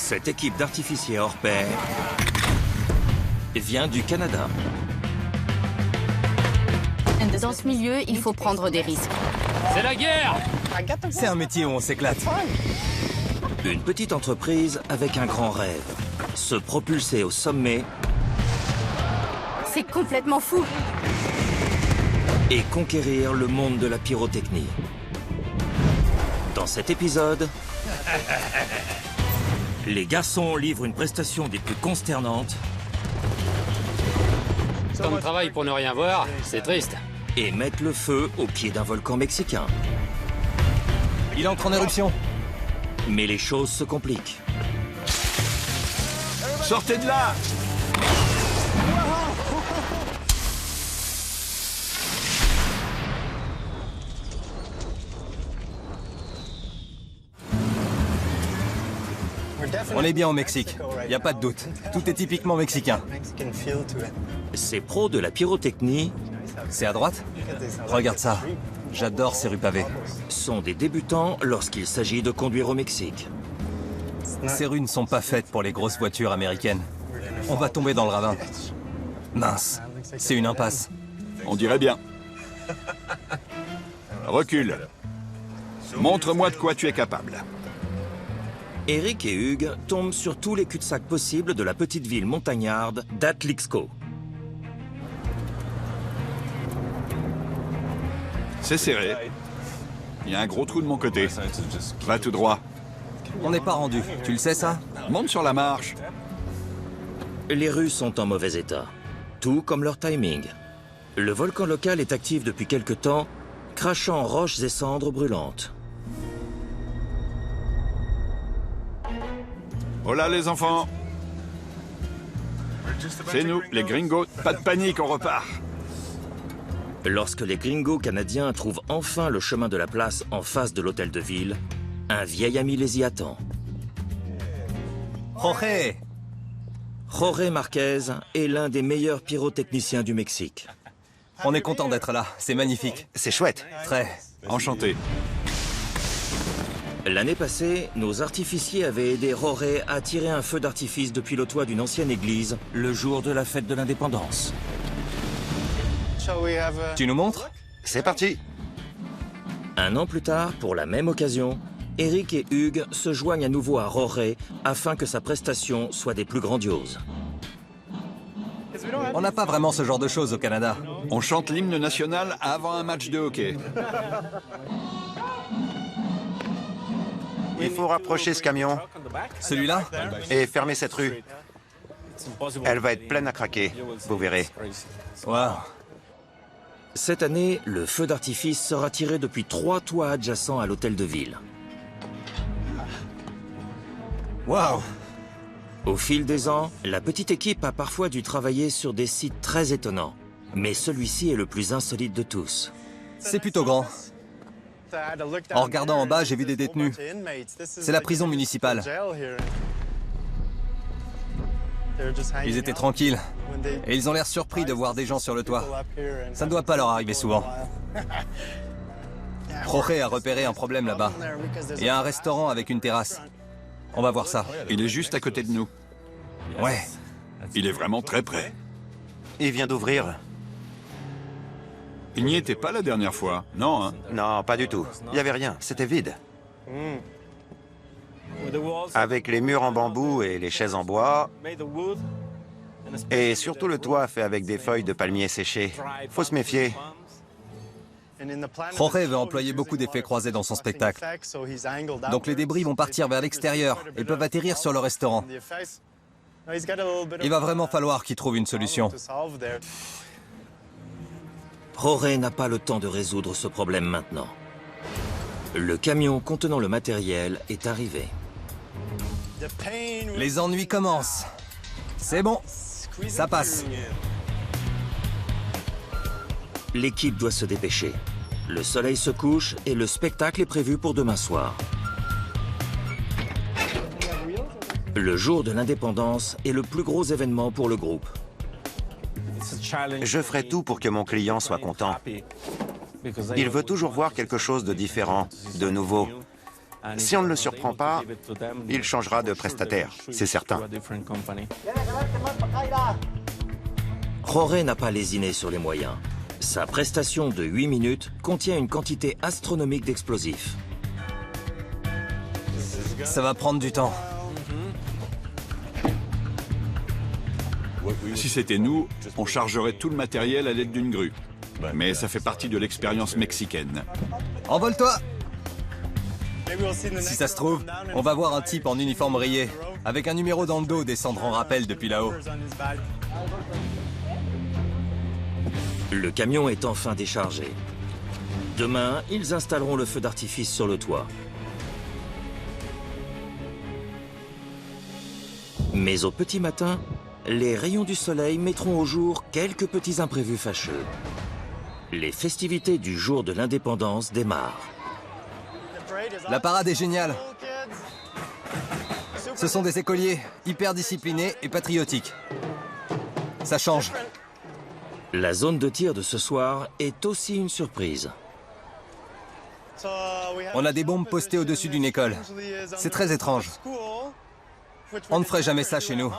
Cette équipe d'artificiers hors pair vient du Canada. Dans ce milieu, il faut prendre des risques. C'est la guerre! C'est un métier où on s'éclate. Une petite entreprise avec un grand rêve. Se propulser au sommet C'est complètement fou. et conquérir le monde de la pyrotechnie. Dans cet épisode, les garçons livrent une prestation des plus consternantes Tant de travail pour ne rien voir, c'est triste. et mettent le feu au pied d'un volcan mexicain. Il entre en éruption. Mais les choses se compliquent. Sortez de là! On est bien au Mexique. Y a pas de doute. Tout est typiquement mexicain. Ces pros de la pyrotechnie C'est à droite? Regarde ça. J'adore ces rues pavées. sont des débutants lorsqu'il s'agit de conduire au Mexique. Ces rues ne sont pas faites pour les grosses voitures américaines. On va tomber dans le ravin. Mince. C'est une impasse. On dirait bien. Recule. Montre-moi de quoi tu es capable. Eric et Hugues tombent sur tous les cul-de-sac possibles de la petite ville montagnarde d'Atlixco. C'est serré. Il y a un gros trou de mon côté. Va tout droit. On n'est pas rendu. Tu le sais, ça? Monte sur la marche. Les rues sont en mauvais état, tout comme leur timing. Le volcan local est actif depuis quelque temps, crachant roches et cendres brûlantes. Oh là, les enfants. C'est nous, les gringos. Pas de panique, on repart. Lorsque les gringos canadiens trouvent enfin le chemin de la place en face de l'hôtel de ville, un vieil ami les y attend. Jorge! Jorge Marquez est l'un des meilleurs pyrotechniciens du Mexique. On est content d'être là. C'est magnifique. C'est chouette. Très. Enchanté. L'année passée, nos artificiers avaient aidé Jorge à tirer un feu d'artifice depuis le toit d'une ancienne église le jour de la fête de l'indépendance. Tu nous montres? C'est parti. Un an plus tard, pour la même occasion, Eric et Hugues se joignent à nouveau à Jorge afin que sa prestation soit des plus grandioses. On n'a pas vraiment ce genre de choses au Canada. On chante l'hymne national avant un match de hockey. Il faut rapprocher ce camion Celui-là? et fermer cette rue. Elle va être pleine à craquer, vous verrez. Waouh. Cette année, le feu d'artifice sera tiré depuis 3 toits adjacents à l'hôtel de ville. Waouh. Au fil des ans, la petite équipe a parfois dû travailler sur des sites très étonnants. Mais celui-ci est le plus insolite de tous. C'est plutôt grand. En regardant en bas, j'ai vu des détenus. C'est la prison municipale. Ils étaient tranquilles. Et ils ont l'air surpris de voir des gens sur le toit. Ça ne doit pas leur arriver souvent. Jorge a repéré un problème là-bas. Il y a un restaurant avec une terrasse. On va voir ça. Il est juste à côté de nous. Ouais. Il est vraiment très près. Il vient d'ouvrir. Il n'y était pas la dernière fois. Non, hein? Non, pas du tout. Il n'y avait rien, c'était vide. Avec les murs en bambou et les chaises en bois, et surtout le toit fait avec des feuilles de palmier séchées. Faut se méfier. Jorge veut employer beaucoup d'effets croisés dans son spectacle. Donc les débris vont partir vers l'extérieur et peuvent atterrir sur le restaurant. Il va vraiment falloir qu'il trouve une solution. Jorge n'a pas le temps de résoudre ce problème maintenant. Le camion contenant le matériel est arrivé. Les ennuis commencent. C'est bon, ça passe. L'équipe doit se dépêcher. Le soleil se couche et le spectacle est prévu pour demain soir. Le jour de l'indépendance est le plus gros événement pour le groupe. Je ferai tout pour que mon client soit content. Il veut toujours voir quelque chose de différent, de nouveau. Si on ne le surprend pas, il changera de prestataire, c'est certain. Jorge n'a pas lésiné sur les moyens. Sa prestation de 8 minutes contient une quantité astronomique d'explosifs. Ça va prendre du temps. Si c'était nous, on chargerait tout le matériel à l'aide d'une grue. Mais ça fait partie de l'expérience mexicaine. Envole-toi! Si ça se trouve, on va voir un type en uniforme rayé, avec un numéro dans le dos descendre en rappel depuis là-haut. Le camion est enfin déchargé. Demain, ils installeront le feu d'artifice sur le toit. Mais au petit matin, les rayons du soleil mettront au jour quelques petits imprévus fâcheux. Les festivités du jour de l'indépendance démarrent. La parade est géniale. Ce sont des écoliers hyper disciplinés et patriotiques. Ça change. La zone de tir de ce soir est aussi une surprise. On a des bombes postées au-dessus d'une école. C'est très étrange. On ne ferait jamais ça chez nous.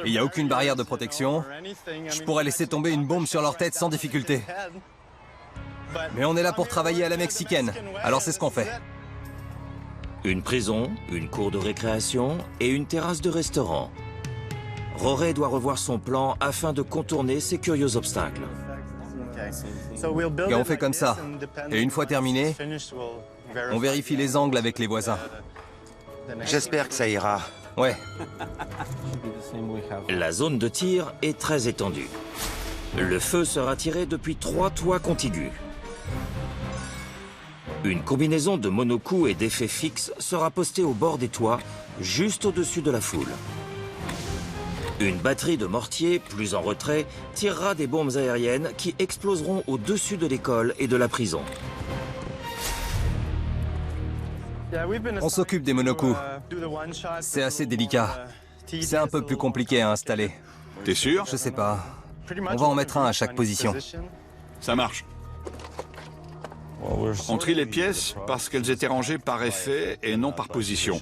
Il n'y a aucune barrière de protection. Je pourrais laisser tomber une bombe sur leur tête sans difficulté. Mais on est là pour travailler à la mexicaine, alors c'est ce qu'on fait. Une prison, une cour de récréation et une terrasse de restaurant. Jorge doit revoir son plan afin de contourner ces curieux obstacles. Et on fait comme ça. Et une fois terminé, on vérifie les angles avec les voisins. J'espère que ça ira. Ouais. La zone de tir est très étendue. Le feu sera tiré depuis 3 toits contigus. Une combinaison de monocoups et d'effets fixes sera postée au bord des toits, juste au-dessus de la foule. Une batterie de mortiers, plus en retrait, tirera des bombes aériennes qui exploseront au-dessus de l'école et de la prison. On s'occupe des monocoups. C'est assez délicat. C'est un peu plus compliqué à installer. T'es sûr? Je sais pas. On va en mettre un à chaque position. Ça marche. On trie les pièces parce qu'elles étaient rangées par effet et non par position.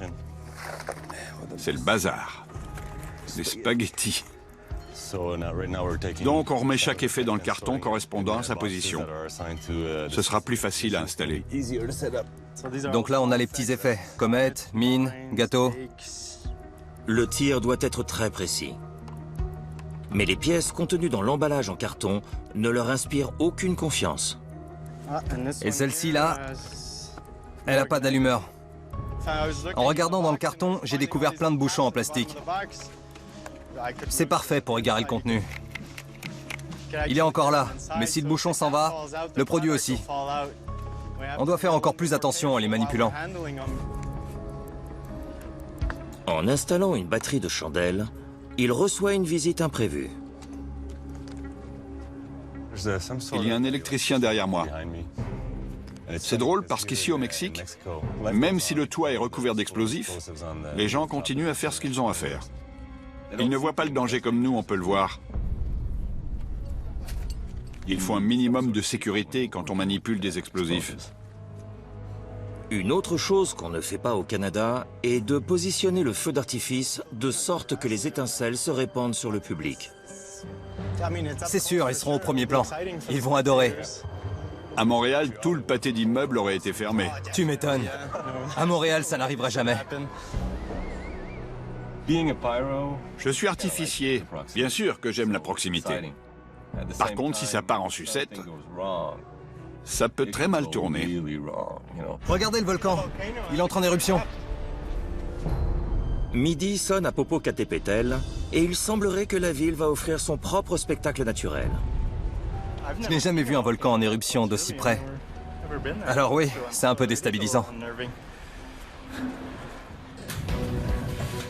C'est le bazar. Des spaghettis. Donc on remet chaque effet dans le carton correspondant à sa position. Ce sera plus facile à installer. Donc là, on a les petits effets. Comète, mine, gâteau. Le tir doit être très précis. Mais les pièces contenues dans l'emballage en carton ne leur inspirent aucune confiance. Et celle-ci là, elle n'a pas d'allumeur. En regardant dans le carton, j'ai découvert plein de bouchons en plastique. C'est parfait pour égarer le contenu. Il est encore là, mais si le bouchon s'en va, le produit aussi. On doit faire encore plus attention en les manipulant. En installant une batterie de chandelles, il reçoit une visite imprévue. Il y a un électricien derrière moi. C'est drôle parce qu'ici au Mexique, même si le toit est recouvert d'explosifs, les gens continuent à faire ce qu'ils ont à faire. Ils ne voient pas le danger comme nous, on peut le voir. Il faut un minimum de sécurité quand on manipule des explosifs. Une autre chose qu'on ne fait pas au Canada est de positionner le feu d'artifice de sorte que les étincelles se répandent sur le public. C'est sûr, ils seront au premier plan. Ils vont adorer. À Montréal, tout le pâté d'immeubles aurait été fermé. Tu m'étonnes. À Montréal, ça n'arrivera jamais. Je suis artificier. Bien sûr que j'aime la proximité. Par contre, si ça part en sucette, ça peut très mal tourner. Regardez le volcan. Il entre en éruption. Midi sonne à Popocatépetl et il semblerait que la ville va offrir son propre spectacle naturel. Je n'ai jamais vu un volcan en éruption d'aussi près. Alors oui, c'est un peu déstabilisant.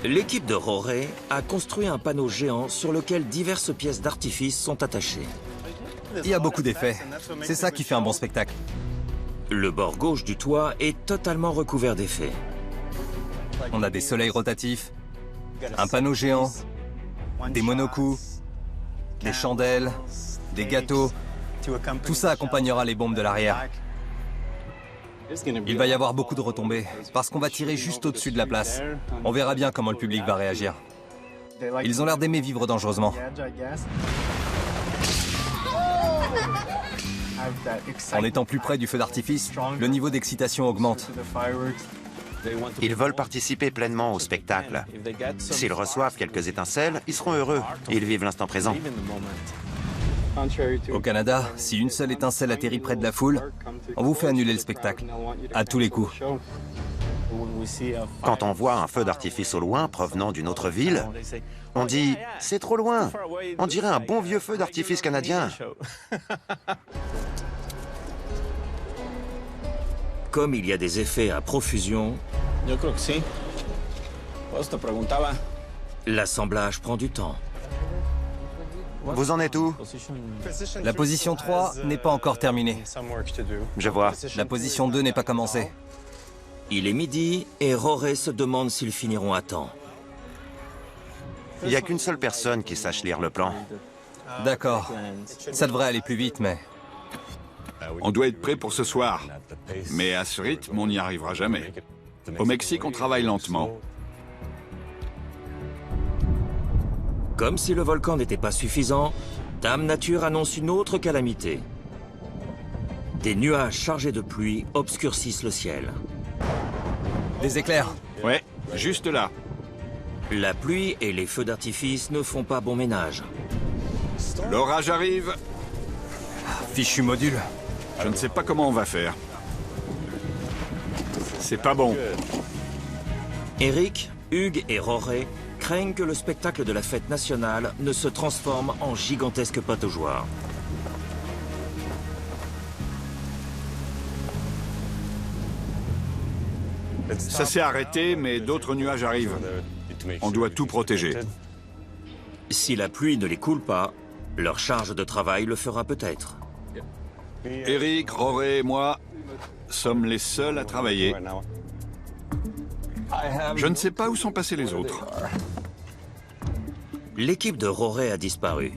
L'équipe de Jorge a construit un panneau géant sur lequel diverses pièces d'artifice sont attachées. Il y a beaucoup d'effets. C'est ça qui fait un bon spectacle. Le bord gauche du toit est totalement recouvert d'effets. On a des soleils rotatifs, un panneau géant, des monocoups, des chandelles, des gâteaux. Tout ça accompagnera les bombes de l'arrière. Il va y avoir beaucoup de retombées, parce qu'on va tirer juste au-dessus de la place. On verra bien comment le public va réagir. Ils ont l'air d'aimer vivre dangereusement. En étant plus près du feu d'artifice, le niveau d'excitation augmente. Ils veulent participer pleinement au spectacle. S'ils reçoivent quelques étincelles, ils seront heureux. Ils vivent l'instant présent. Au Canada, si une seule étincelle atterrit près de la foule, on vous fait annuler le spectacle, à tous les coups. Quand on voit un feu d'artifice au loin provenant d'une autre ville, on dit « c'est trop loin ». On dirait un bon vieux feu d'artifice canadien. Comme il y a des effets à profusion, l'assemblage prend du temps. Vous en êtes où? La position 3 n'est pas encore terminée. Je vois. La position 2 n'est pas commencée. Il est midi et Roré se demande s'ils finiront à temps. Il n'y a qu'une seule personne qui sache lire le plan. D'accord. Ça devrait aller plus vite, mais... On doit être prêt pour ce soir. Mais à ce rythme, on n'y arrivera jamais. Au Mexique, on travaille lentement. Comme si le volcan n'était pas suffisant, Dame Nature annonce une autre calamité. Des nuages chargés de pluie obscurcissent le ciel. Des éclairs. Ouais, juste là. La pluie et les feux d'artifice ne font pas bon ménage. L'orage arrive. Fichu module. Je ne sais pas comment on va faire. C'est pas bon. Eric, Hugues et Roré craignent que le spectacle de la fête nationale ne se transforme en gigantesque pataugeoire. Ça s'est arrêté, mais d'autres nuages arrivent. On doit tout protéger. Si la pluie ne les coule pas, leur charge de travail le fera peut-être. Eric, Roré et moi sommes les seuls à travailler. Je ne sais pas où sont passés les autres. L'équipe de Roré a disparu.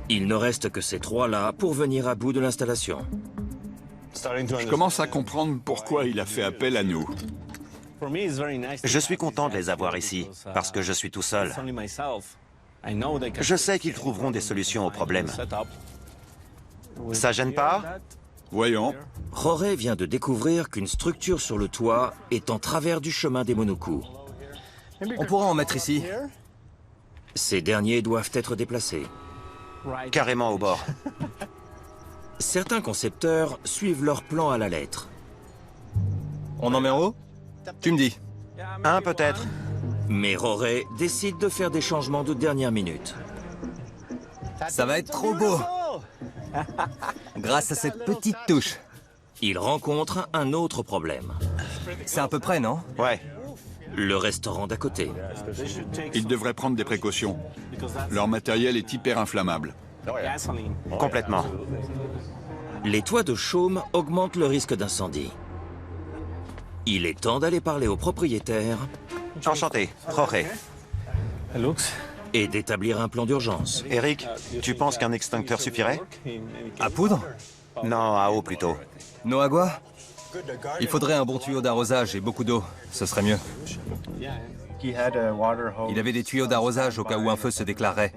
Il ne reste que ces trois-là pour venir à bout de l'installation. Je commence à comprendre pourquoi il a fait appel à nous. Je suis content de les avoir ici, parce que je suis tout seul. Je sais qu'ils trouveront des solutions aux problèmes. Ça gêne pas? Voyons. Roré vient de découvrir qu'une structure sur le toit est en travers du chemin des Monoku. On pourra en mettre ici. Ces derniers doivent être déplacés. Carrément au bord. Certains concepteurs suivent leur plan à la lettre. On en met en haut? Tu me dis. Un peut-être. Mais Roré décide de faire des changements de dernière minute. Ça va être trop beau. Grâce à cette petite touche. Il rencontre un autre problème. C'est à peu près, non? Ouais. Le restaurant d'à côté. Ils devraient prendre des précautions. Leur matériel est hyper inflammable. Complètement. Les toits de chaume augmentent le risque d'incendie. Il est temps d'aller parler au propriétaire Enchanté. Roré. et d'établir un plan d'urgence. Eric, tu penses qu'un extincteur suffirait? À poudre? Non, à eau plutôt. Noagua? Il faudrait un bon tuyau d'arrosage et beaucoup d'eau. Ce serait mieux. Il avait des tuyaux d'arrosage au cas où un feu se déclarerait.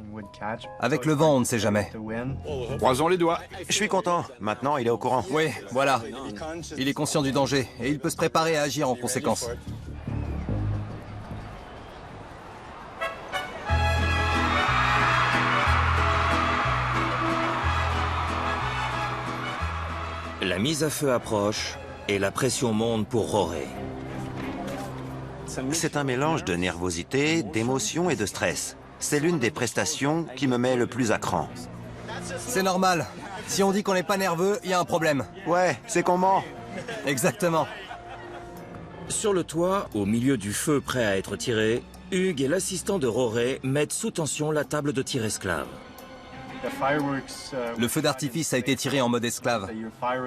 Avec le vent, on ne sait jamais. Croisons les doigts. Je suis content. Maintenant, il est au courant. Oui, voilà. Il est conscient du danger et il peut se préparer à agir en conséquence. La mise à feu approche et la pression monte pour Roré. C'est un mélange de nervosité, d'émotion et de stress. C'est l'une des prestations qui me met le plus à cran. C'est normal. Si on dit qu'on n'est pas nerveux, il y a un problème. Ouais, c'est qu'on ment. Exactement. Sur le toit, au milieu du feu prêt à être tiré, Hugues et l'assistant de Roré mettent sous tension la table de tir esclave. Le feu d'artifice a été tiré en mode esclave.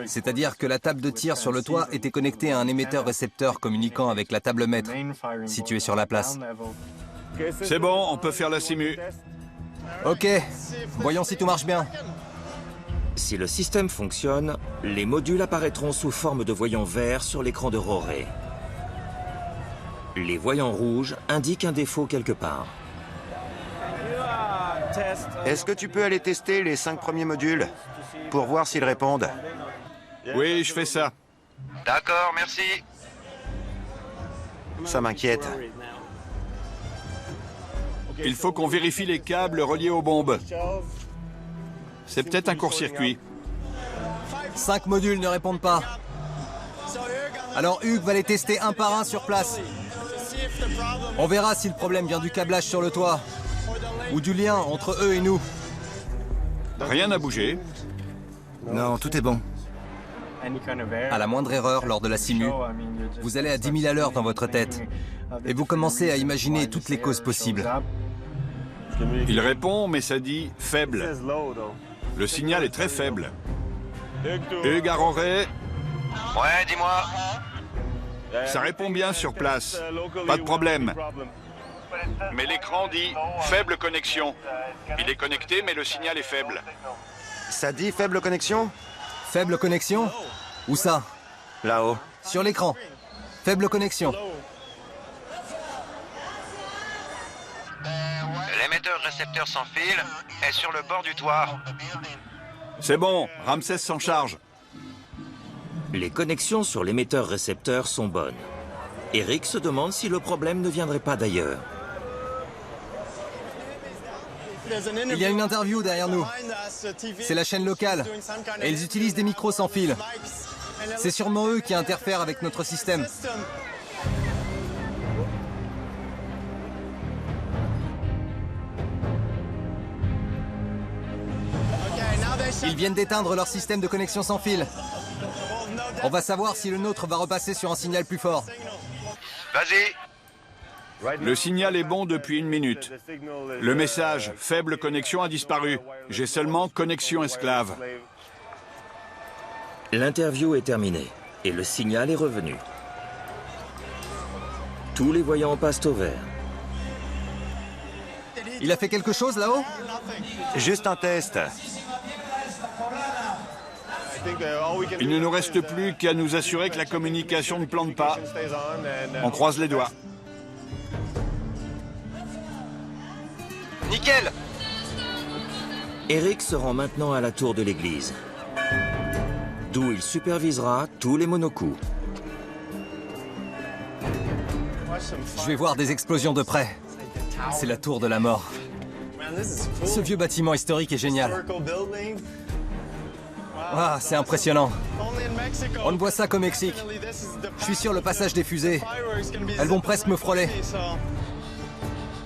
C'est-à-dire que la table de tir sur le toit était connectée à un émetteur-récepteur communiquant avec la table maître, située sur la place. C'est bon, on peut faire la simu. Ok, voyons si tout marche bien. Si le système fonctionne, les modules apparaîtront sous forme de voyants verts sur l'écran de Roré. Les voyants rouges indiquent un défaut quelque part. Est-ce que tu peux aller tester les 5 premiers modules pour voir s'ils répondent? Oui, je fais ça. D'accord, merci. Ça m'inquiète. Il faut qu'on vérifie les câbles reliés aux bombes. C'est peut-être un court-circuit. 5 modules ne répondent pas. Alors Hugues va les tester un par un sur place. On verra si le problème vient du câblage sur le toit ou du lien entre eux et nous. Rien n'a bougé. Non, tout est bon. À la moindre erreur lors de la simu, vous allez à 10 000 à l'heure dans votre tête et vous commencez à imaginer toutes les causes possibles. Il répond, mais ça dit faible. Le signal est très faible. Hugues à Roré, Ouais, dis-moi. ça répond bien sur place. Pas de problème. Mais l'écran dit faible connexion. Il est connecté, mais le signal est faible. Ça dit faible connexion? Faible connexion? Où ça? Là-haut. Sur l'écran. Faible connexion. L'émetteur-récepteur sans fil est sur le bord du toit. C'est bon, Ramsès s'en charge. Les connexions sur l'émetteur-récepteur sont bonnes. Eric se demande si le problème ne viendrait pas d'ailleurs. Il y a une interview derrière nous. C'est la chaîne locale. Et ils utilisent des micros sans fil. C'est sûrement eux qui interfèrent avec notre système. Ils viennent d'éteindre leur système de connexion sans fil. On va savoir si le nôtre va repasser sur un signal plus fort. Vas-y. Le signal est bon depuis 1 minute. Le message « faible connexion » a disparu. J'ai seulement « connexion esclave ». L'interview est terminée et le signal est revenu. Tous les voyants passent au vert. Il a fait quelque chose là-haut? Juste un test. Il ne nous reste plus qu'à nous assurer que la communication ne plante pas. On croise les doigts. Nickel. Eric se rend maintenant à la tour de l'église, d'où il supervisera tous les monocoups. Je vais voir des explosions de près. C'est la tour de la mort. Ce vieux bâtiment historique est génial. Ah, c'est impressionnant. On ne voit ça qu'au Mexique. Je suis sûr le passage des fusées. Elles vont presque me frôler.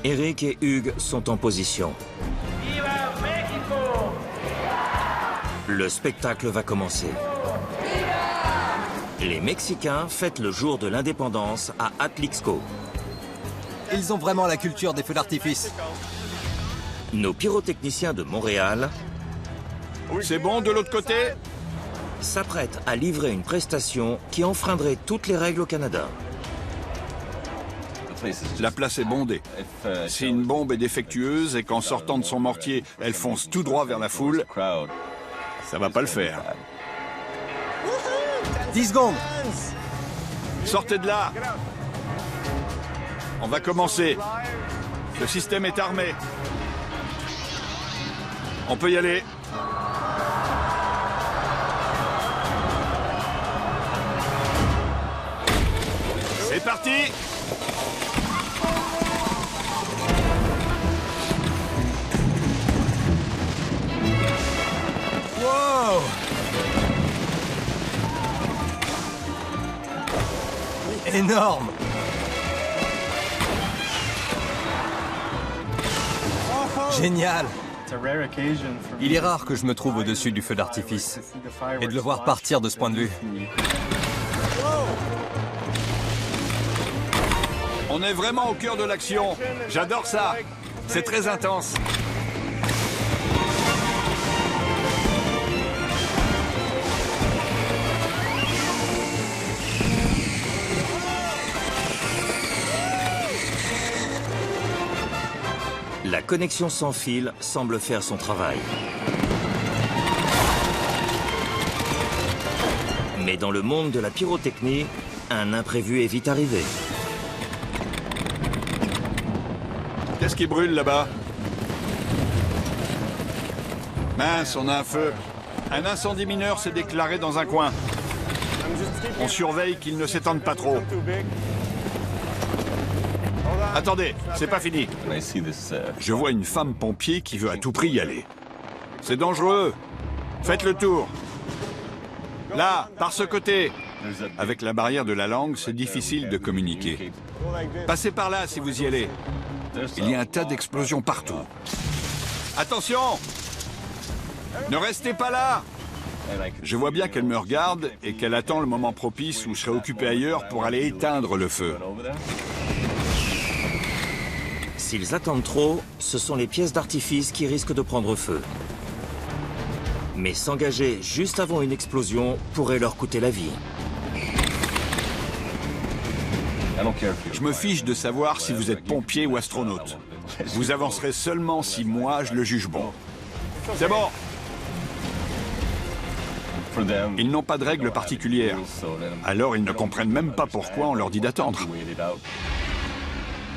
Eric et Hugues sont en position. Le spectacle va commencer. Les Mexicains fêtent le jour de l'indépendance à Atlixco. Ils ont vraiment la culture des feux d'artifice. Nos pyrotechniciens de Montréal C'est bon de l'autre côté? s'apprêtent à livrer une prestation qui enfreindrait toutes les règles au Canada. La place est bondée. Si une bombe est défectueuse et qu'en sortant de son mortier, elle fonce tout droit vers la foule, ça va pas le faire. 10 secondes. Sortez de là! On va commencer. Le système est armé. On peut y aller. C'est parti! Wow! Énorme! Génial! Il est rare que je me trouve au-dessus du feu d'artifice et de le voir partir de ce point de vue. On est vraiment au cœur de l'action. J'adore ça. C'est très intense. La connexion sans fil semble faire son travail. Mais dans le monde de la pyrotechnie, un imprévu est vite arrivé. Qu'est-ce qui brûle là-bas? Mince, on a un feu. Un incendie mineur s'est déclaré dans un coin. On surveille qu'il ne s'étende pas trop. Attendez, c'est pas fini. Je vois une femme pompier qui veut à tout prix y aller. C'est dangereux. Faites le tour. Là, par ce côté. Avec la barrière de la langue, c'est difficile de communiquer. Passez par là si vous y allez. Il y a un tas d'explosions partout. Attention! Ne restez pas là! Je vois bien qu'elle me regarde et qu'elle attend le moment propice où je serai occupé ailleurs pour aller éteindre le feu. S'ils attendent trop, ce sont les pièces d'artifice qui risquent de prendre feu. Mais s'engager juste avant une explosion pourrait leur coûter la vie. Je me fiche de savoir si vous êtes pompier ou astronaute. Vous avancerez seulement si moi je le juge bon. C'est bon! Ils n'ont pas de règles particulières. Alors ils ne comprennent même pas pourquoi on leur dit d'attendre.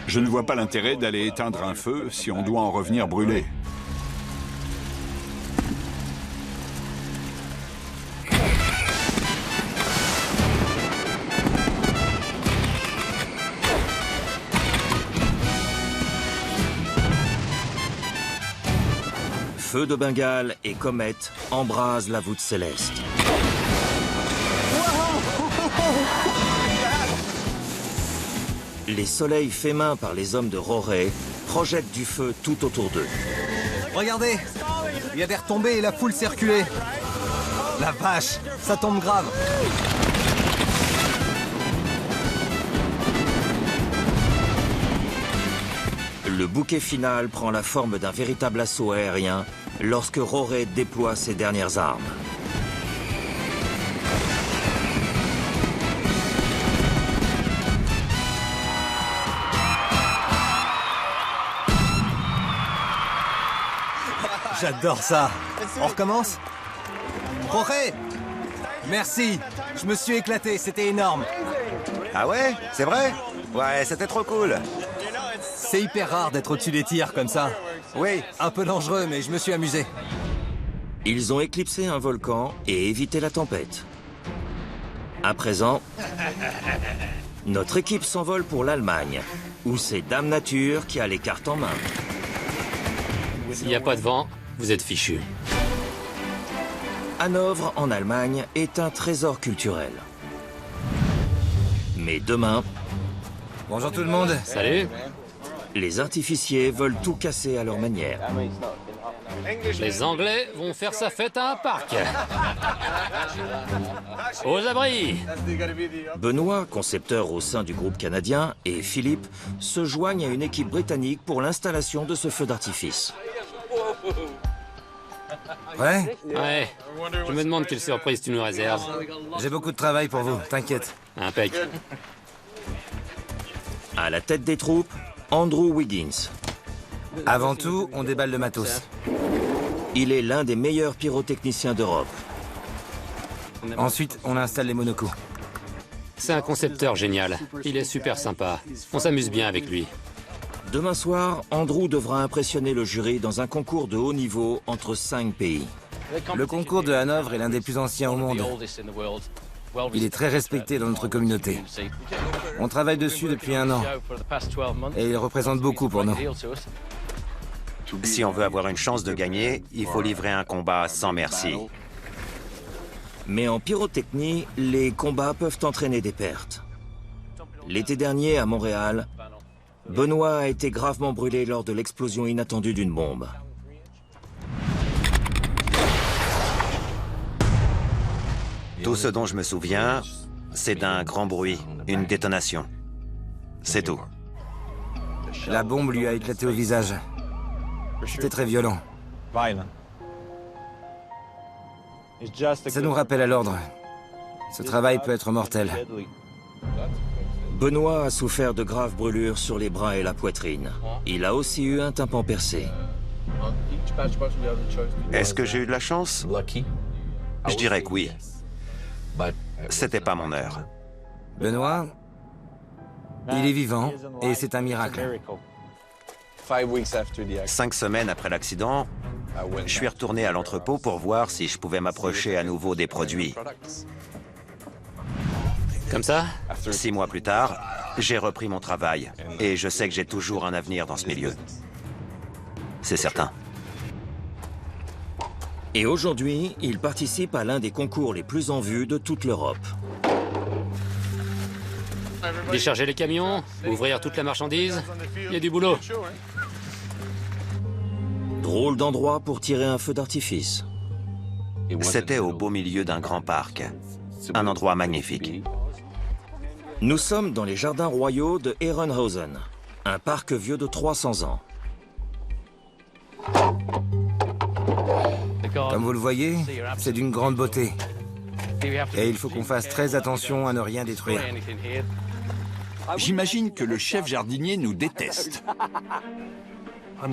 Je ne vois pas l'intérêt d'aller éteindre un feu si on doit en revenir brûler. Feux de Bengale et comètes embrasent la voûte céleste. Les soleils faits main par les hommes de Rorey projettent du feu tout autour d'eux. Regardez, il y a des retombées et la foule circulait. La vache, ça tombe grave. Le bouquet final prend la forme d'un véritable assaut aérien lorsque Rorey déploie ses dernières armes. J'adore ça. On recommence? Rorey! Merci. Je me suis éclaté, c'était énorme. Ah ouais? C'est vrai? Ouais, c'était trop cool. C'est hyper rare d'être au-dessus des tirs comme ça. Oui. Un peu dangereux, mais je me suis amusé. Ils ont éclipsé un volcan et évité la tempête. À présent, notre équipe s'envole pour l'Allemagne, où c'est Dame Nature qui a les cartes en main. S'il n'y a pas de vent, vous êtes fichus. Hanovre, en Allemagne, est un trésor culturel. Mais demain, Bonjour tout le monde. Salut. les artificiers veulent tout casser à leur manière. Les Anglais vont faire sa fête à un parc. Aux abris. Benoît, concepteur au sein du groupe canadien, et Philippe se joignent à une équipe britannique pour l'installation de ce feu d'artifice. Ouais, Ouais. Je me demande quelle surprise tu nous réserves. j'ai beaucoup de travail pour vous, t'inquiète. Impec. À la tête des troupes, Andrew Wiggins. Avant tout, on déballe le matos. Il est l'un des meilleurs pyrotechniciens d'Europe. Ensuite, on installe les monocoups. C'est un concepteur génial. Il est super sympa. On s'amuse bien avec lui. Demain soir, Andrew devra impressionner le jury dans un concours de haut niveau entre 5 pays. Le concours de Hanovre est l'un des plus anciens au monde. Il est très respecté dans notre communauté. On travaille dessus depuis 1 an. Et il représente beaucoup pour nous. Si on veut avoir une chance de gagner, il faut livrer un combat sans merci. Mais en pyrotechnie, les combats peuvent entraîner des pertes. L'été dernier, à Montréal, Benoît a été gravement brûlé lors de l'explosion inattendue d'une bombe. Tout ce dont je me souviens, c'est d'un grand bruit, une détonation. C'est tout. La bombe lui a éclaté au visage. C'était très violent. Ça nous rappelle à l'ordre. Ce travail peut être mortel. Benoît a souffert de graves brûlures sur les bras et la poitrine. Il a aussi eu un tympan percé. Est-ce que j'ai eu de la chance? Je dirais que oui. C'était pas mon heure. Benoît, il est vivant et c'est un miracle. 5 semaines après l'accident, je suis retourné à l'entrepôt pour voir si je pouvais m'approcher à nouveau des produits. Comme ça? 6 mois plus tard, j'ai repris mon travail et je sais que j'ai toujours un avenir dans ce milieu. C'est certain. Et aujourd'hui, il participe à l'un des concours les plus en vue de toute l'Europe. Décharger les camions, ouvrir toute la marchandise, il y a du boulot. Drôle d'endroit pour tirer un feu d'artifice. C'était au beau milieu d'un grand parc. Un endroit magnifique. Nous sommes dans les jardins royaux de Herrenhausen, un parc vieux de 300 ans. Comme vous le voyez, c'est d'une grande beauté. Et il faut qu'on fasse très attention à ne rien détruire. J'imagine que le chef jardinier nous déteste.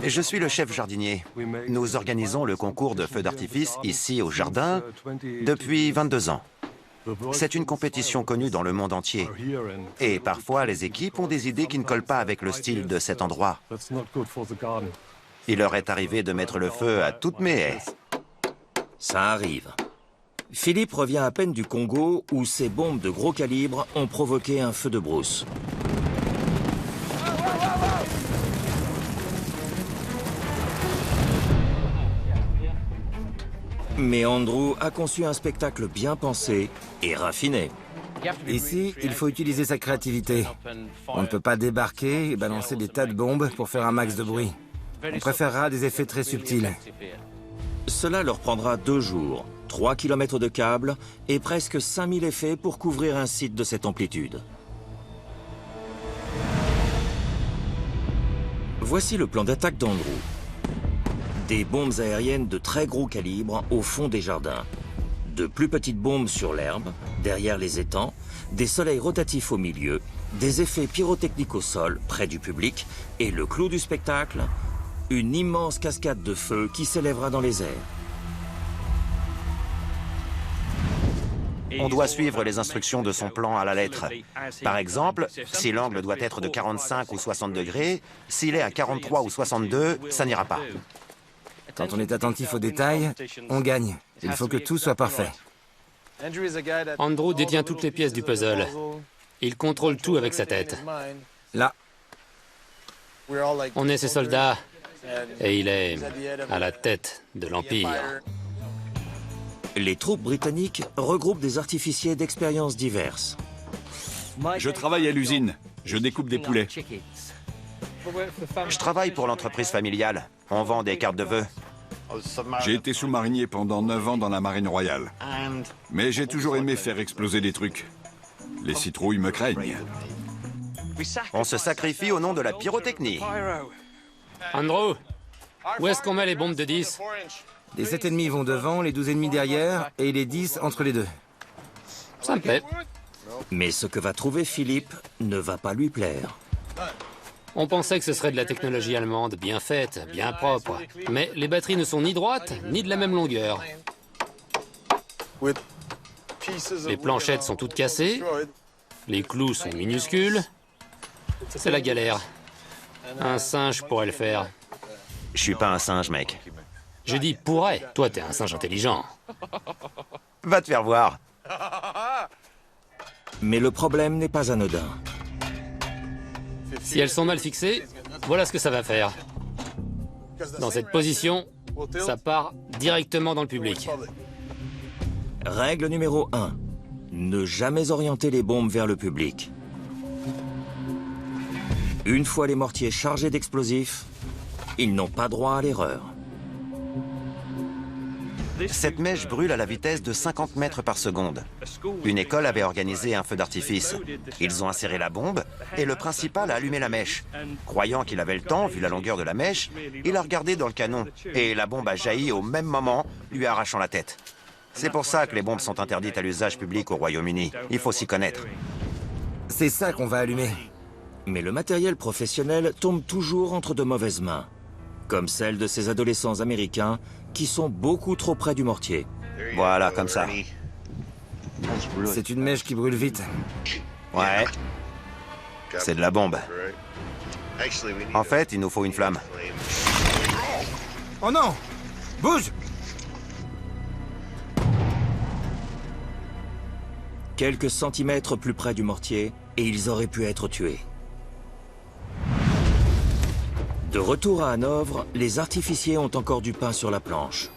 Je suis le chef jardinier. Nous organisons le concours de feux d'artifice ici au jardin depuis 22 ans. C'est une compétition connue dans le monde entier. Et parfois, les équipes ont des idées qui ne collent pas avec le style de cet endroit. Il leur est arrivé de mettre le feu à toutes mes haies. Ça arrive. Philippe revient à peine du Congo où ces bombes de gros calibre ont provoqué un feu de brousse. Mais Andrew a conçu un spectacle bien pensé et raffiné. Ici, il faut utiliser sa créativité. On ne peut pas débarquer et balancer des tas de bombes pour faire un max de bruit. On préférera des effets très subtils. Cela leur prendra 2 jours, 3 km de câbles et presque 5000 effets pour couvrir un site de cette amplitude. Voici le plan d'attaque d'Andrew. Des bombes aériennes de très gros calibre au fond des jardins. De plus petites bombes sur l'herbe, derrière les étangs, des soleils rotatifs au milieu, des effets pyrotechniques au sol, près du public, et le clou du spectacle, une immense cascade de feu qui s'élèvera dans les airs. On doit suivre les instructions de son plan à la lettre. Par exemple, si l'angle doit être de 45 ou 60 degrés, s'il est à 43 ou 62, ça n'ira pas. Quand on est attentif aux détails, on gagne. Il faut que tout soit parfait. Andrew détient toutes les pièces du puzzle. Il contrôle tout avec sa tête. Là, On est ses soldats et il est à la tête de l'Empire. Les troupes britanniques regroupent des artificiers d'expériences diverses. Je travaille à l'usine. Je découpe des poulets. Je travaille pour l'entreprise familiale. On vend des cartes de vœux. J'ai été sous-marinier pendant 9 ans dans la marine royale. Mais j'ai toujours aimé faire exploser des trucs. Les citrouilles me craignent. On se sacrifie au nom de la pyrotechnie. Andrew, où est-ce qu'on met les bombes de 10? les 7,5 vont devant, les 12,5 derrière et les 10 entre les deux. Ça me plaît. Mais ce que va trouver Philippe ne va pas lui plaire. On pensait que ce serait de la technologie allemande, bien faite, bien propre. Mais les batteries ne sont ni droites, ni de la même longueur. Les planchettes sont toutes cassées. Les clous sont minuscules. C'est la galère. Un singe pourrait le faire. Je suis pas un singe, mec. Je dis pourrait. Toi, t'es un singe intelligent. Va te faire voir. Mais le problème n'est pas anodin. Si elles sont mal fixées, voilà ce que ça va faire. Dans cette position, ça part directement dans le public. Règle numéro 1. Ne jamais orienter les bombes vers le public. Une fois les mortiers chargés d'explosifs, ils n'ont pas droit à l'erreur. Cette mèche brûle à la vitesse de 50 mètres par seconde. Une école avait organisé un feu d'artifice. Ils ont inséré la bombe et le principal a allumé la mèche. Croyant qu'il avait le temps, vu la longueur de la mèche, il a regardé dans le canon et la bombe a jailli au même moment, lui arrachant la tête. C'est pour ça que les bombes sont interdites à l'usage public au Royaume-Uni. Il faut s'y connaître. C'est ça qu'on va allumer. Mais le matériel professionnel tombe toujours entre de mauvaises mains. Comme celle de ces adolescents américains qui sont beaucoup trop près du mortier. Voilà, comme ça. C'est une mèche qui brûle vite. Ouais, c'est de la bombe. En fait, il nous faut une flamme. Oh non! Bouge! Quelques centimètres plus près du mortier, et ils auraient pu être tués. De retour à Hanovre, les artificiers ont encore du pain sur la planche.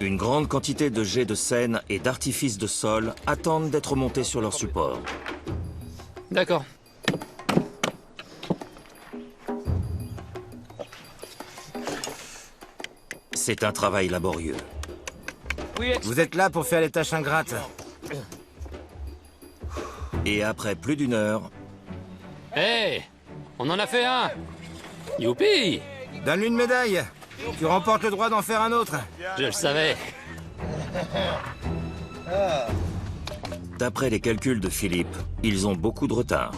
Une grande quantité de jets de Seine et d'artifices de sol attendent d'être montés sur leur support. D'accord. C'est un travail laborieux. Vous êtes là pour faire les tâches ingrates. Et après plus d'une heure, Hé! On en a fait un! Youpi! Donne-lui une médaille. Tu remportes le droit d'en faire un autre. Je le savais. d'après les calculs de Philippe, ils ont beaucoup de retard.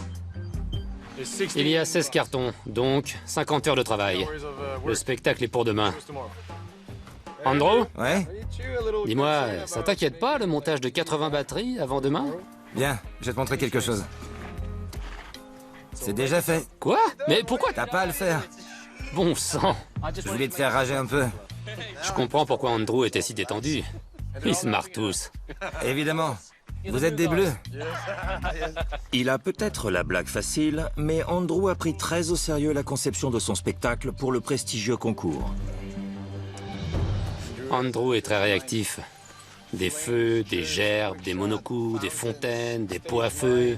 Il y a 16 cartons, donc 50 heures de travail. Le spectacle est pour demain. Andrew, Ouais? dis-moi, ça t'inquiète pas le montage de 80 batteries avant demain? Bien, je vais te montrer quelque chose. C'est déjà fait. Quoi? Mais pourquoi T'as pas à le faire. Bon sang! Je voulais te faire rager un peu. Je comprends pourquoi Andrew était si détendu. Ils se marrent tous. Évidemment. Vous êtes des bleus. Il a peut-être la blague facile, mais Andrew a pris très au sérieux la conception de son spectacle pour le prestigieux concours. Andrew est très réactif. Des feux, des gerbes, des monocoups, des fontaines, des pots à feu.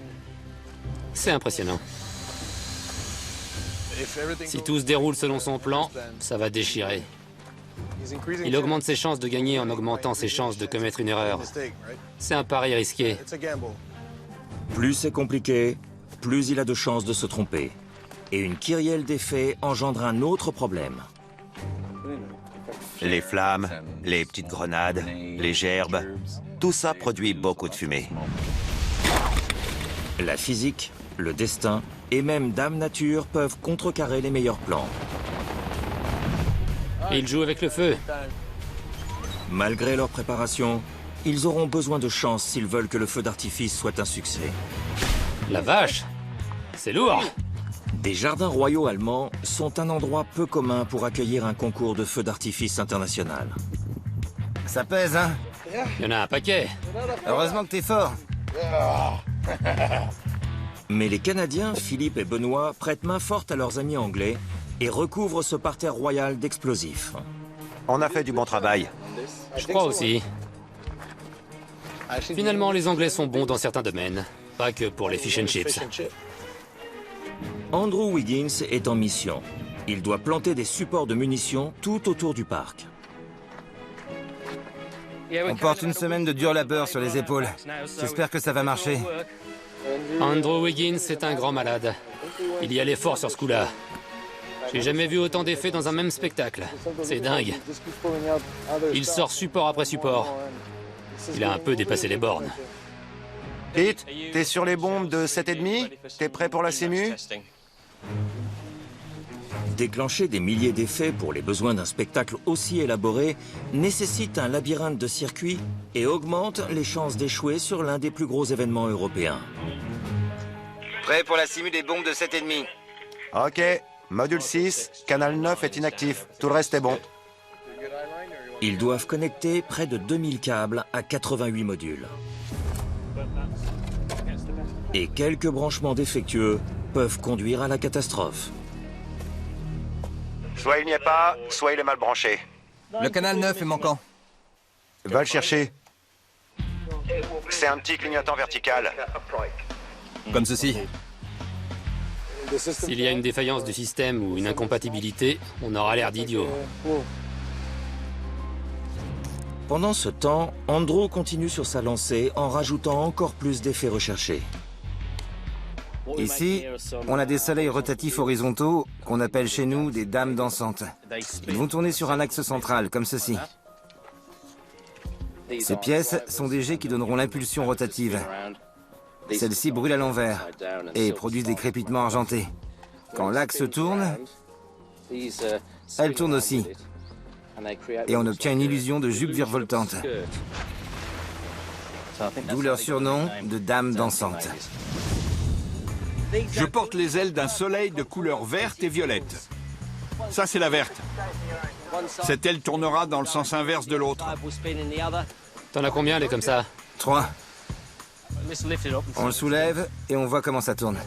C'est impressionnant. Si tout se déroule selon son plan, ça va déchirer. Il augmente ses chances de gagner en augmentant ses chances de commettre une erreur. C'est un pari risqué. Plus c'est compliqué, plus il a de chances de se tromper. Et une kyrielle d'effets engendre un autre problème. Les flammes, les petites grenades, les gerbes, tout ça produit beaucoup de fumée. La physique, le destin et même Dame Nature peuvent contrecarrer les meilleurs plans. Il joue avec le feu. Malgré leur préparation, ils auront besoin de chance s'ils veulent que le feu d'artifice soit un succès. La vache! C'est lourd! Des jardins royaux allemands sont un endroit peu commun pour accueillir un concours de feu d'artifice international. Ça pèse, hein? Il y en a un paquet. Heureusement que t'es fort. Mais les Canadiens, Philippe et Benoît, prêtent main forte à leurs amis anglais et recouvrent ce parterre royal d'explosifs. On a fait du bon travail. Je crois aussi. Finalement, les Anglais sont bons dans certains domaines. Pas que pour les fish and chips. Andrew Wiggins est en mission. Il doit planter des supports de munitions tout autour du parc. On porte une semaine de dur labeur sur les épaules. J'espère que ça va marcher. Andrew Wiggins est un grand malade. Il y allait fort sur ce coup-là. J'ai jamais vu autant d'effets dans un même spectacle. C'est dingue. Il sort support après support. Il a un peu dépassé les bornes. Pete, t'es sur les bombes de 7,5? T'es prêt pour la simu? Déclencher des milliers d'effets pour les besoins d'un spectacle aussi élaboré nécessite un labyrinthe de circuits et augmente les chances d'échouer sur l'un des plus gros événements européens. Prêt pour la simu des bombes de 7,5. Ok, module 6, canal 9 est inactif. Tout le reste est bon. Ils doivent connecter près de 2000 câbles à 88 modules. Et quelques branchements défectueux peuvent conduire à la catastrophe. Soit il n'y est pas, soit il est mal branché. Le canal 9 est manquant. Va le chercher. C'est un petit clignotant vertical. Comme ceci. S'il y a une défaillance du système ou une incompatibilité, on aura l'air d'idiot. Pendant ce temps, Andrew continue sur sa lancée en rajoutant encore plus d'effets recherchés. Ici, on a des soleils rotatifs horizontaux qu'on appelle chez nous des dames dansantes. Ils vont tourner sur un axe central, comme ceci. Ces pièces sont des jets qui donneront l'impulsion rotative. Celles-ci brûlent à l'envers et produisent des crépitements argentés. Quand l'axe tourne, elles tournent aussi. et on obtient une illusion de jupe virevoltante. D'où leur surnom de dames dansantes. Je porte les ailes d'un soleil de couleur verte et violette. Ça, c'est la verte. Cette aile tournera dans le sens inverse de l'autre. T'en as combien, les comme ça? 3. On le soulève et on voit comment ça tourne.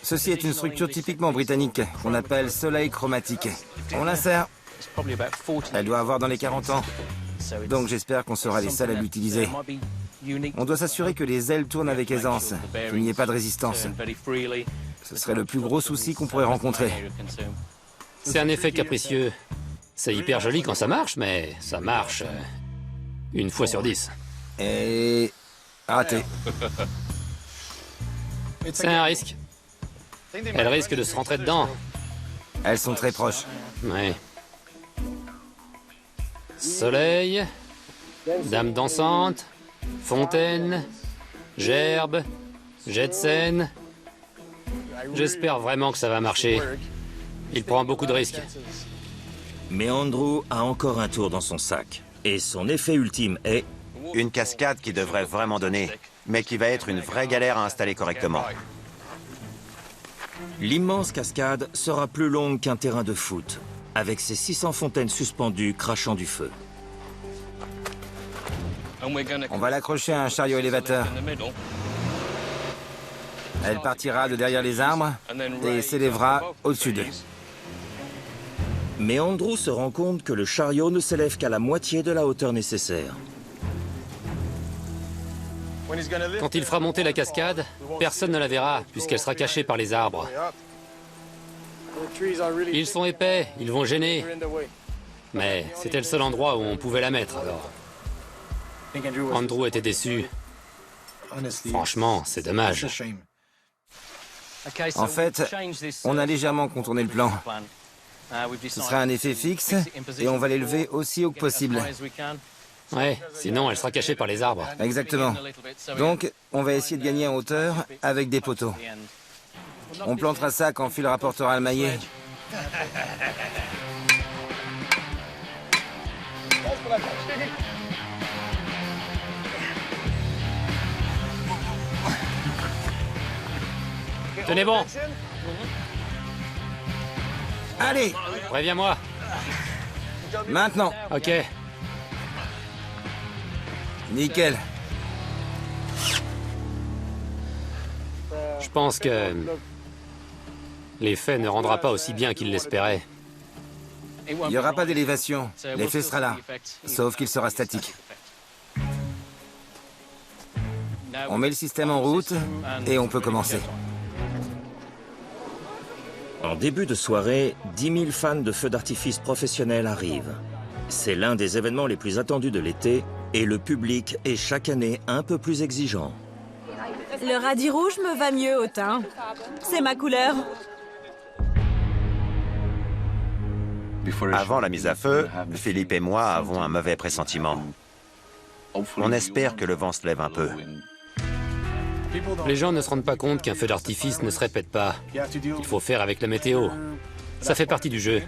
Ceci est une structure typiquement britannique qu'on appelle soleil chromatique. On l'insère. Elle doit avoir dans les 40 ans. Donc j'espère qu'on sera les seuls à l'utiliser. On doit s'assurer que les ailes tournent avec aisance, qu'il n'y ait pas de résistance. Ce serait le plus gros souci qu'on pourrait rencontrer. C'est un effet capricieux. C'est hyper joli quand ça marche, mais ça marche une fois sur 10. Et... raté. C'est un risque. Elle risque de se rentrer dedans. Elles sont très proches. Ouais. Soleil, dame dansante, fontaine, gerbe, Jetsen. J'espère vraiment que ça va marcher. Il prend beaucoup de risques. Mais Andrew a encore un tour dans son sac. Et son effet ultime est... Une cascade qui devrait vraiment donner, mais qui va être une vraie galère à installer correctement. L'immense cascade sera plus longue qu'un terrain de foot, avec ses 600 fontaines suspendues crachant du feu. On va l'accrocher à un chariot élévateur. Elle partira de derrière les arbres et s'élèvera au-dessus d'eux. Mais Andrew se rend compte que le chariot ne s'élève qu'à la moitié de la hauteur nécessaire. Quand il fera monter la cascade, personne ne la verra, puisqu'elle sera cachée par les arbres. Ils sont épais, ils vont gêner. Mais c'était le seul endroit où on pouvait la mettre, alors. Andrew était déçu. Franchement, c'est dommage. En fait, on a légèrement contourné le plan. Ce sera un effet fixe et on va l'élever aussi haut que possible. Ouais, sinon elle sera cachée par les arbres. Exactement. Donc, on va essayer de gagner en hauteur avec des poteaux. On plantera ça quand Phil rapportera le maillet. Tenez bon. Allez, Préviens-moi. maintenant. Ok. Nickel. Je pense que l'effet ne rendra pas aussi bien qu'il l'espérait. Il n'y aura pas d'élévation. L'effet sera là. Sauf qu'il sera statique. On met le système en route et on peut commencer. En début de soirée, 10 000 fans de feux d'artifice professionnels arrivent. C'est l'un des événements les plus attendus de l'été et le public est chaque année un peu plus exigeant. Le radis rouge me va mieux au teint. C'est ma couleur. Avant la mise à feu, Philippe et moi avons un mauvais pressentiment. On espère que le vent se lève un peu. Les gens ne se rendent pas compte qu'un feu d'artifice ne se répète pas. Il faut faire avec la météo. Ça fait partie du jeu.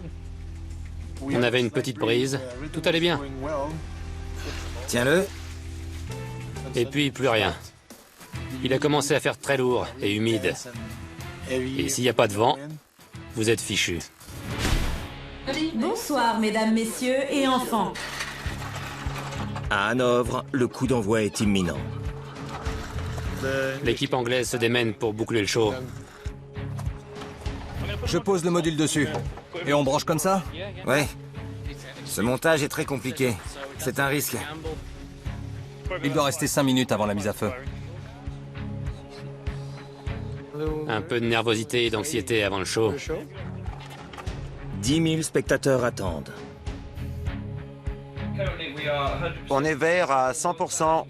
On avait une petite brise, tout allait bien. Tiens-le. Et puis plus rien. Il a commencé à faire très lourd et humide. Et s'il n'y a pas de vent, vous êtes fichus. Bonsoir, mesdames, messieurs et enfants. À Hanovre, le coup d'envoi est imminent. L'équipe anglaise se démène pour boucler le show. Je pose le module dessus. Et on branche comme ça? Ouais. Ce montage est très compliqué. C'est un risque. Il doit rester 5 minutes avant la mise à feu. Un peu de nervosité et d'anxiété avant le show. 10 000 spectateurs attendent. On est vert à 100%.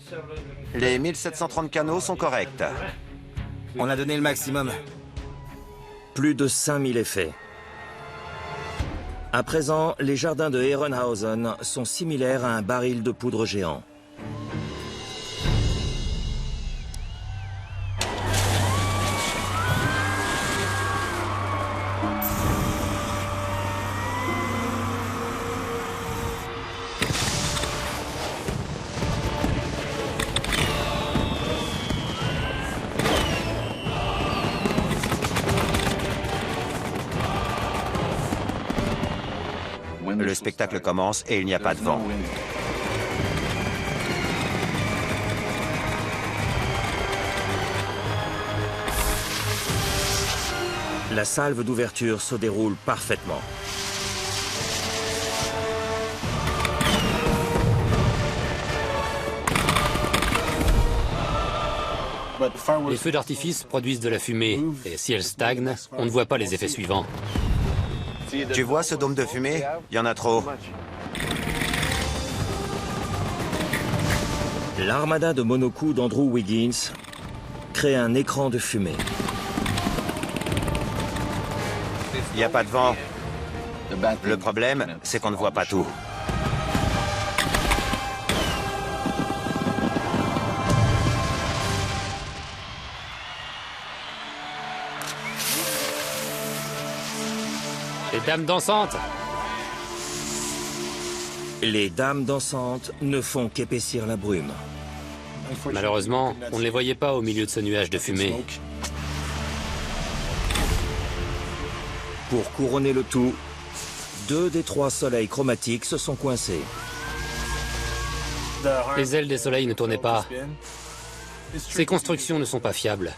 Les 1730 canaux sont corrects. On a donné le maximum. Plus de 5000 effets. À présent, les jardins de Herrenhausen sont similaires à un baril de poudre géant. Le spectacle commence et il n'y a pas de vent. La salve d'ouverture se déroule parfaitement. Les feux d'artifice produisent de la fumée, et si elle stagne, on ne voit pas les effets suivants. Tu vois ce dôme de fumée? Il y en a trop. L'armada de monocoups d'Andrew Wiggins crée un écran de fumée. Il n'y a pas de vent. Le problème, c'est qu'on ne voit pas tout. Les dames dansantes! Les dames dansantes ne font qu'épaissir la brume. Malheureusement, on ne les voyait pas au milieu de ce nuage de fumée. Pour couronner le tout, 2 des 3 soleils chromatiques se sont coincés. Les ailes des soleils ne tournaient pas. Ces constructions ne sont pas fiables.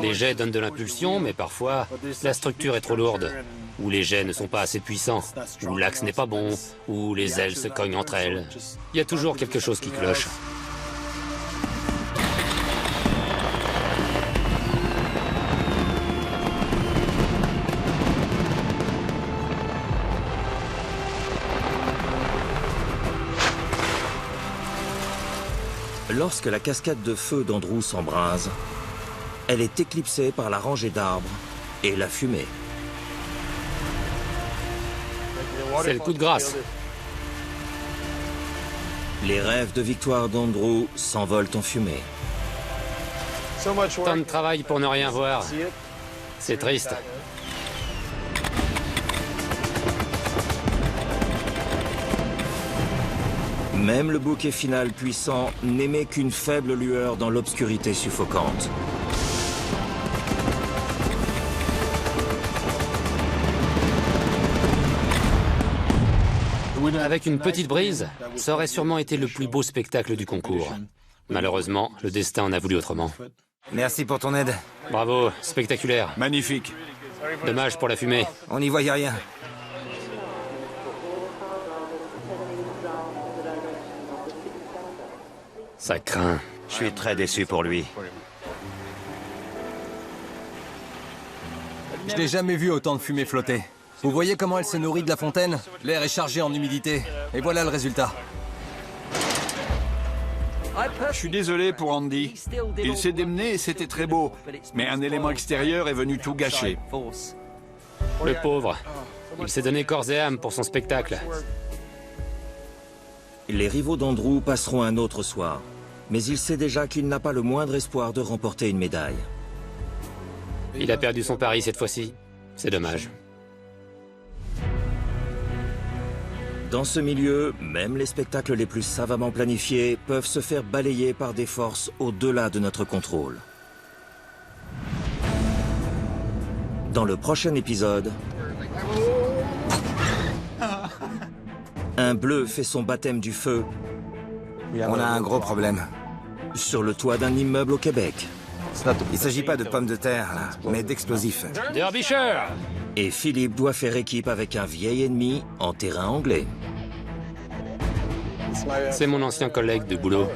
Les jets donnent de l'impulsion, mais parfois, la structure est trop lourde. Ou les jets ne sont pas assez puissants. Ou l'axe n'est pas bon. Ou les ailes se cognent entre elles. Il y a toujours quelque chose qui cloche. Lorsque la cascade de feu d'Andrew s'embrase, elle est éclipsée par la rangée d'arbres et la fumée. C'est le coup de grâce. Les rêves de victoire d'Andrew s'envolent en fumée. Tant de travail pour ne rien voir. C'est triste. Même le bouquet final puissant n'émet qu'une faible lueur dans l'obscurité suffocante. Avec une petite brise, ça aurait sûrement été le plus beau spectacle du concours. Malheureusement, le destin en a voulu autrement. Merci pour ton aide. Bravo, spectaculaire. Magnifique. Dommage pour la fumée. On n'y voyait rien. Ça craint. Je suis très déçu pour lui. Je n'ai jamais vu autant de fumée flotter. Vous voyez comment elle se nourrit de la fontaine? L'air est chargé en humidité. Et voilà le résultat. Je suis désolé pour Andy. Il s'est démené et c'était très beau. Mais un élément extérieur est venu tout gâcher. Le pauvre. Il s'est donné corps et âme pour son spectacle. Les rivaux d'Andrew passeront un autre soir, mais il sait déjà qu'il n'a pas le moindre espoir de remporter une médaille. Il a perdu son pari cette fois-ci. C'est dommage. Dans ce milieu, même les spectacles les plus savamment planifiés peuvent se faire balayer par des forces au-delà de notre contrôle. Dans le prochain épisode, un bleu fait son baptême du feu On a un gros problème. sur le toit d'un immeuble au Québec. Il ne s'agit pas de pommes de terre, là, mais d'explosifs. Derbyshire! Et Philippe doit faire équipe avec un vieil ennemi en terrain anglais. C'est mon ancien collègue de boulot.